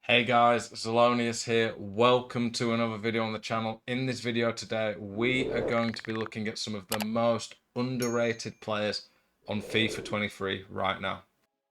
Hey guys, Zelonius here. Welcome to another video on the channel. In this video today, we are going to be looking at some of the most underrated players on FIFA 23 right now.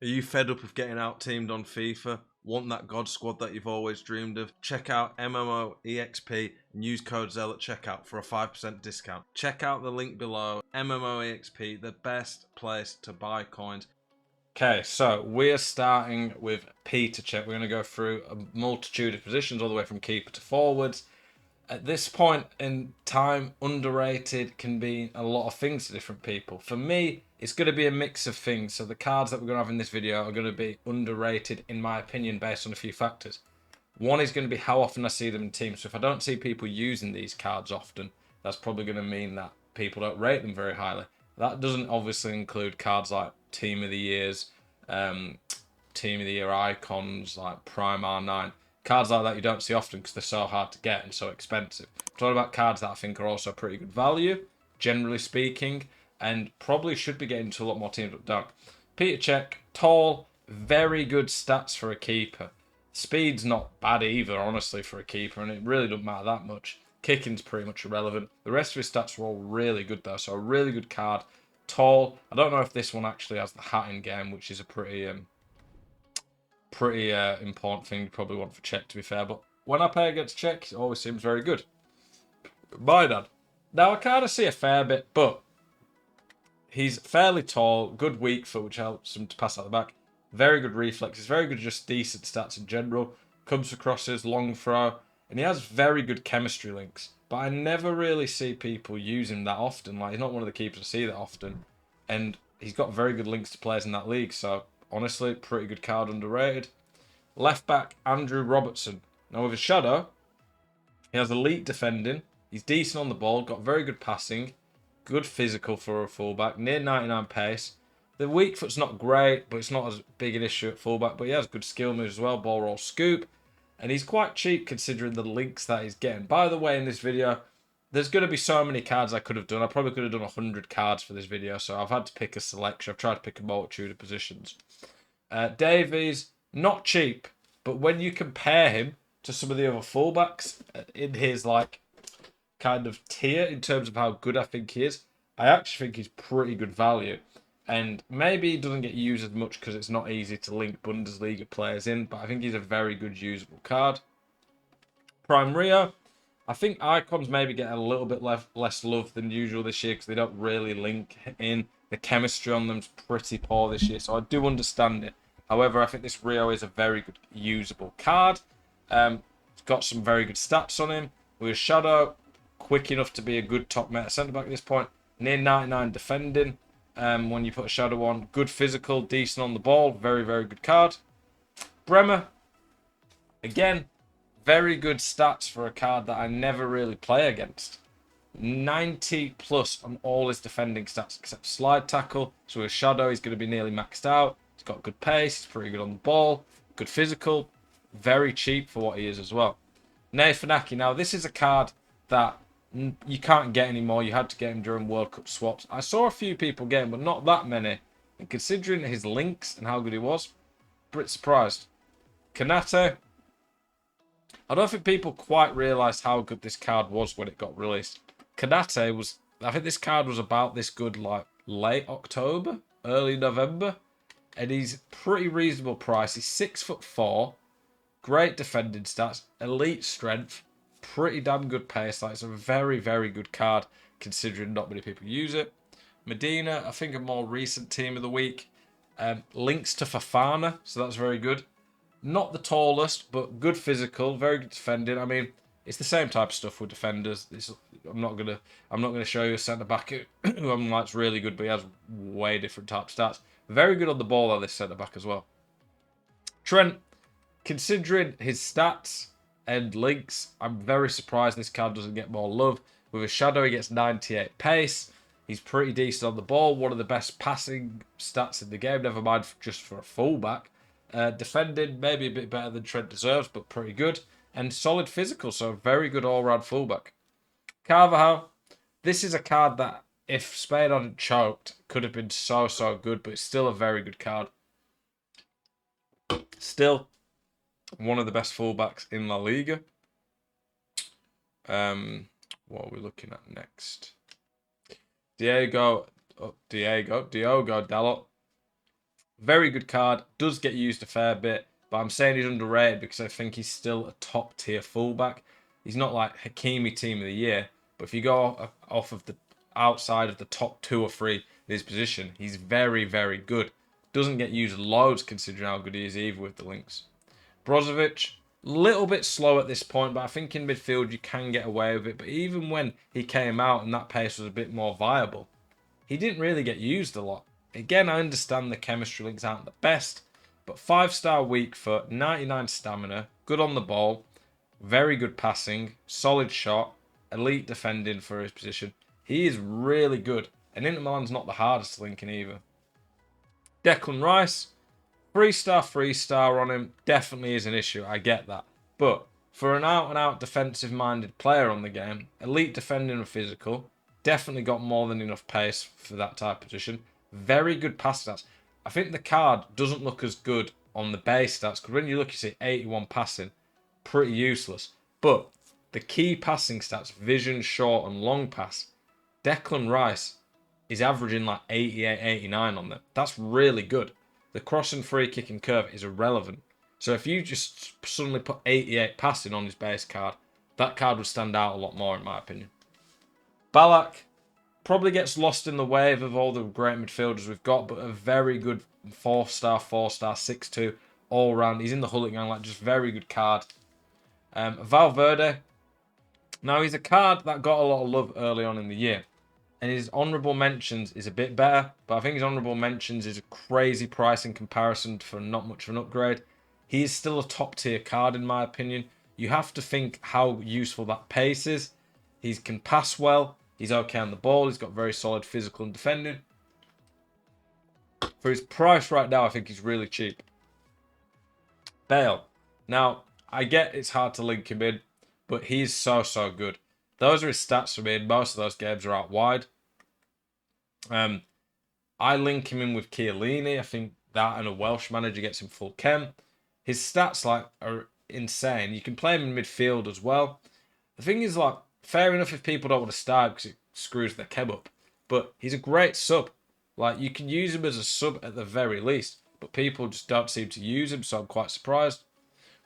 Are you fed up of getting out-teamed on FIFA? Want that God squad that you've always dreamed of? Check out MMOEXP and use code ZEL at checkout for a 5% discount. Check out the link below. MMOEXP, the best place to buy coins. Okay, so we're starting with Peter check. We're going to go through a multitude of positions, all the way from keeper to forwards. At this point in time, underrated can be a lot of things to different people. For me, it's going to be a mix of things. So the cards that we're going to have in this video are going to be underrated, in my opinion, based on a few factors. One is going to be how often I see them in teams. So if I don't see people using these cards often, that's probably going to mean that people don't rate them very highly. That doesn't obviously include cards like Team of the Years, Team of the Year icons like Prime R9. Cards like that you don't see often because they're so hard to get and so expensive. I'm talking about cards that I think are also pretty good value, generally speaking, and probably should be getting to a lot more teams but don't. Peter Cech, tall, very good stats for a keeper. Speed's not bad either, honestly, for a keeper, and it really doesn't matter that much. Kicking's pretty much irrelevant. The rest of his stats are all really good, though, so a really good card. Tall. I don't know if this one actually has the hat in game, which is a pretty important thing you probably want for Cech, to be fair. But when I play against Cech, it always seems very good. My dad. Now, I kind of see a fair bit, but he's fairly tall, good weak foot, which helps him to pass out the back. Very good reflexes, very good, just decent stats in general. Comes for crosses, long throw, and he has very good chemistry links. But I never really see people use him that often. Like, he's not one of the keepers I see that often. And he's got very good links to players in that league. So, honestly, pretty good card, underrated. Left back, Andrew Robertson. Now, with his shadow, he has elite defending. He's decent on the ball, got very good passing. Good physical for a fullback, near 99 pace. The weak foot's not great, but it's not as big an issue at fullback. But he has good skill moves as well, ball roll, scoop. And he's quite cheap considering the links that he's getting. By the way, in this video, there's going to be so many cards I could have done. I probably could have done 100 cards for this video, so I've had to pick a selection. I've tried to pick a multitude of positions. Davies, not cheap, but when you compare him to some of the other fullbacks in his kind of tier in terms of how good I think he is, I actually think he's pretty good value. And maybe he doesn't get used as much because it's not easy to link Bundesliga players in, but I think he's a very good usable card. Prime Rio, I think icons maybe get a little bit less love than usual this year because they don't really link in. The chemistry on them's pretty poor this year, so I do understand it. However, I think this Rio is a very good usable card. It's got some very good stats on him. With a shadow, quick enough to be a good top meta centre back at this point. Near 99 defending. When you put a shadow on, good physical, decent on the ball, very, very good card. Bremer, again, very good stats for a card that I never really play against. 90 plus on all his defending stats except slide tackle. So with shadow, he's going to be nearly maxed out. He's got good pace, he's pretty good on the ball, good physical, very cheap for what he is as well. Funaki, now this is a card that you can't get anymore. You had to get him during World Cup swaps. I saw a few people get him, but not that many. And considering his links and how good he was, pretty surprised. Kanate, I don't think people quite realised how good this card was when it got released. Kanate was, I think this card was about this good like late October, early November. And he's pretty reasonable price. He's 6'4", great defending stats, elite strength, pretty damn good pace. Like, it's a very, very good card considering not many people use it. Medina, I think a more recent team of the week. Links to Fafana, so that's very good. Not the tallest, but good physical, very good defending. I mean, it's the same type of stuff with defenders. I'm not gonna show you a centre back who I'm like's really good, but he has way different type stats. Very good on the ball though, this centre back as well. Trent, considering his stats and links, I'm very surprised this card doesn't get more love. With a shadow, he gets 98 pace. He's pretty decent on the ball. One of the best passing stats in the game. Never mind just for a fullback. Defending, maybe a bit better than Trent deserves, but pretty good. And solid physical, so very good all-round fullback. Carvajal, this is a card that, if Spain hadn't choked, could have been so, so good, but it's still a very good card. Still, One of the best fullbacks in La Liga. What are we looking at next? Diogo Dalot. Very good card. Does get used a fair bit, but I'm saying he's underrated because I think he's still a top tier fullback. He's not like Hakimi team of the year, but if you go off of the outside of the top 2 or 3 in his position, he's very, very good. Doesn't get used loads considering how good he is either with the links. Brozovic, little bit slow at this point, but I think in midfield you can get away with it. But even when he came out and that pace was a bit more viable, he didn't really get used a lot. Again, I understand the chemistry links aren't the best, but 5-star weak foot, 99 stamina, good on the ball, very good passing, solid shot, elite defending for his position. He is really good, and Inter Milan's not the hardest linking either. Declan Rice, 3-star on him, definitely is an issue, I get that. But for an out-and-out defensive-minded player on the game, elite defending and physical, definitely got more than enough pace for that type of position. Very good pass stats. I think the card doesn't look as good on the base stats, because when you look, you see 81 passing, pretty useless. But the key passing stats, vision, short and long pass, Declan Rice is averaging like 88, 89 on them. That's really good. The cross and free kicking curve is irrelevant. So if you just suddenly put 88 passing on his base card, that card would stand out a lot more in my opinion. Ballack probably gets lost in the wave of all the great midfielders we've got, but a very good 4-star, 6-2 all round. He's in the hooligan, like just very good card. Valverde. Now he's a card that got a lot of love early on in the year, and his honourable mentions is a bit better, but I think his honourable mentions is a crazy price in comparison for not much of an upgrade. He is still a top tier card in my opinion. You have to think how useful that pace is. He can pass well. He's okay on the ball. He's got very solid physical and defending. For his price right now, I think he's really cheap. Bale. Now, I get it's hard to link him in, but he's so good. Those are his stats for me, and most of those games are out wide. I link him in with Chiellini. I think that and a Welsh manager gets him full chem. His stats are insane. You can play him in midfield as well. The thing is, fair enough if people don't want to start because it screws their chem up. But he's a great sub. You can use him as a sub at the very least. But people just don't seem to use him, so I'm quite surprised.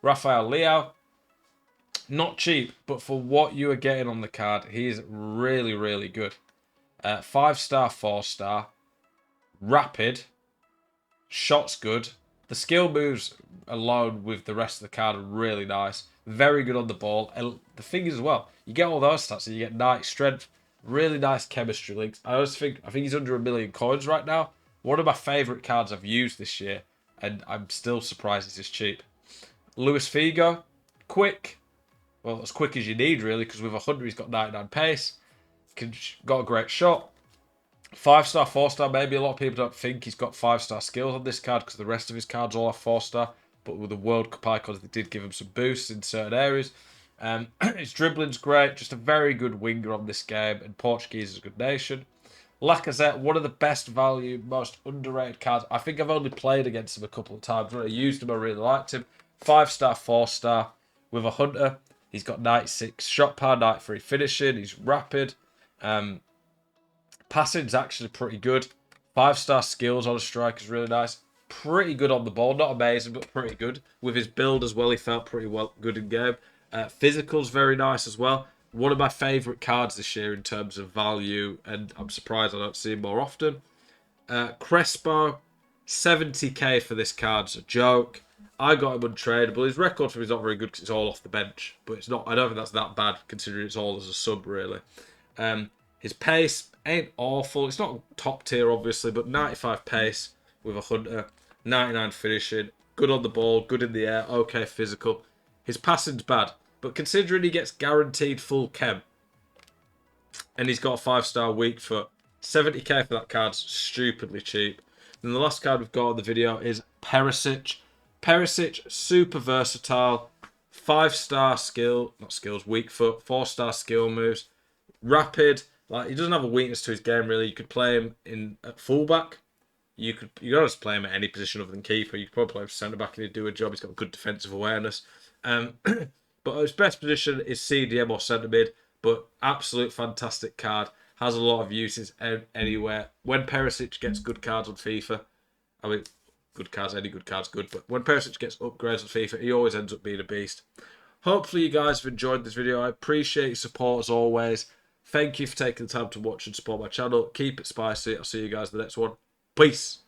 Rafael Leao, not cheap, but for what you are getting on the card, he is really, really good. 5-star, 4-star. Rapid. Shot's good. The skill moves alone with the rest of the card are really nice. Very good on the ball. And the thing is as well, you get all those stats and you get nice strength. Really nice chemistry links. I think he's under 1 million coins right now. One of my favourite cards I've used this year. And I'm still surprised it's this cheap. Luis Figo. Quick. Well, as quick as you need really, because with 100 he's got 99 pace. Got a great shot. 5-star, 4-star, maybe a lot of people don't think he's got 5-star skills on this card because the rest of his cards all have 4-star. But with the World Cup icons, they did give him some boosts in certain areas. His dribbling's great, just a very good winger on this game, and Portuguese is a good nation. Lacazette, one of the best value, most underrated cards. I think I've only played against him a couple of times. When I used him, I really liked him. 5-star, 4-star with a hunter. He's got 96 shot power, 93 finishing. He's rapid. Passing's actually pretty good. 5-star skills on a strike is really nice. Pretty good on the ball. Not amazing, but pretty good. With his build as well, he felt pretty good in game. Physical's very nice as well. One of my favourite cards this year in terms of value, and I'm surprised I don't see him more often. Crespo, 70k for this card's a joke. I got him untradeable. His record for him is not very good because it's all off the bench, but it's not. I don't think that's that bad considering it's all as a sub really. His pace ain't awful. It's not top tier obviously, but 95 pace with a hunter, 99 finishing, good on the ball, good in the air, okay physical. His passing's bad, but considering he gets guaranteed full chem and he's got a 5-star weak foot, 70k for that card's stupidly cheap. And the last card we've got on the video is Perisic. Perisic, super versatile, 5-star skill, not skills, weak foot, 4-star skill moves, rapid. He doesn't have a weakness to his game really. You could play him in at fullback. you can honestly play him at any position other than keeper. You could probably play him centre back and he'd do a job. He's got good defensive awareness. But his best position is CDM or centre mid. But absolute fantastic card. Has a lot of uses anywhere. When Perisic gets good cards on FIFA, I mean, good cards, any good card's good. But when Perisic gets upgrades on FIFA, he always ends up being a beast. Hopefully you guys have enjoyed this video. I appreciate your support as always. Thank you for taking the time to watch and support my channel. Keep it spicy. I'll see you guys in the next one. Peace.